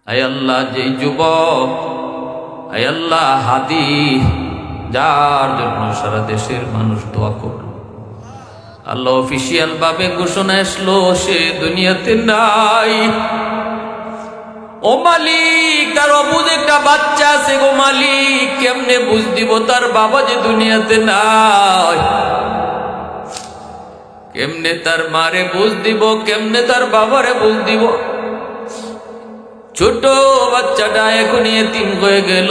আয় আল্লাহ, যেই যুবক আয় আল্লাহ হাদি, যার জন্য সারা দেশের মানুষ দোয়া করল, আল্লাহ অফিসিয়াল ভাবে ঘোষণা আসলো সে দুনিয়াতে নাই। ও মালিক, তার অবুঝ একটা বাচ্চা আছে গো মালিক, কেমনে বুঝ দিব তার বাবা যে দুনিয়াতে নাই? কেমনে তার মারে বুঝ দিব, কেমনে তার বাবারে বুঝ দিব? ছোট বাচ্চাটা এখন এতিম হয়ে গেল,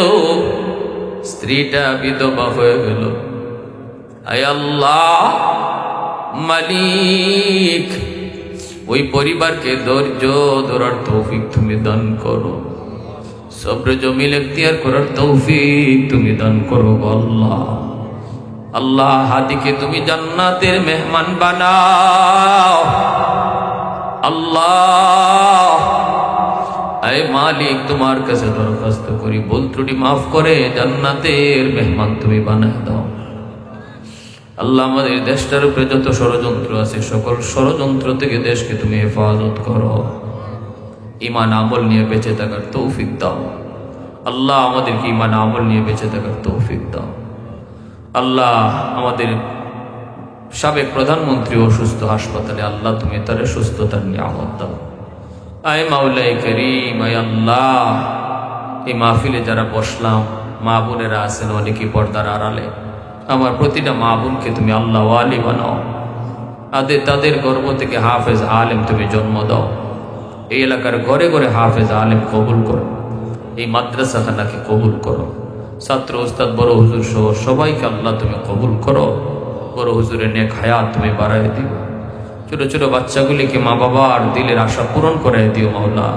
স্ত্রীটা বিধবা হয়ে গেল। আয় আল্লাহ মালিক, ওই পরিবারকে ধৈর্য ধরার তৌফিক তুমি দান করো, সবর জমিল এখতিয়ার করার তৌফিক তুমি দান করো আল্লাহ। আল্লাহ হাদিকে তুমি জান্নাতের মেহমান বানাও আল্লাহ। আয় মালিক, তোমার কাছে দরখাস্ত করি, ভুল ত্রুটি মাফ করে জান্নাতের মেহমান তুমি বানায় দাও আল্লাহ। আমাদের দেশটার উপরে যত ষড়যন্ত্র আছে, সকল ষড়যন্ত্র থেকে দেশকে তুমি হেফাজত করো, ঈমান আমল নিয়ে বেঁচে থাকার তৌফিক দাও আল্লাহ। আমাদেরকে ঈমান আমল নিয়ে বেঁচে থাকার তৌফিক দাও আল্লাহ। আমাদের সাবেক প্রধানমন্ত্রী অসুস্থ হাসপাতালে, আল্লাহ তুমি তার সুস্থতার নিয়ামত দাও। আয় মাওলাই করিম, আয় আল্লাহ, এই মাহফিলে যারা বসলাম, মা বোনেরা আছেন অনেকেই পর্দার আড়ালে, আমার প্রতিটা মা বোনকে তুমি আল্লাহ ওয়ালি বানাও, তাদের গর্ভ থেকে হাফেজ আলেম তুমি জন্ম দাও। এই এলাকার ঘরে ঘরে হাফেজ আলেম কবুল করো, এই মাদ্রাসাখানাকে কবুল করো, ছাত্র ওস্তাদ বড় হুজুর সহ সবাইকে আল্লাহ তুমি কবুল করো। বড় হুজুরের নেক হায়াত তুমি বাড়াই দিও, ছোট ছোট বাচ্চাগুলিকে মা বাবার দিলের আশা পূরণ করে দিও মাওলা।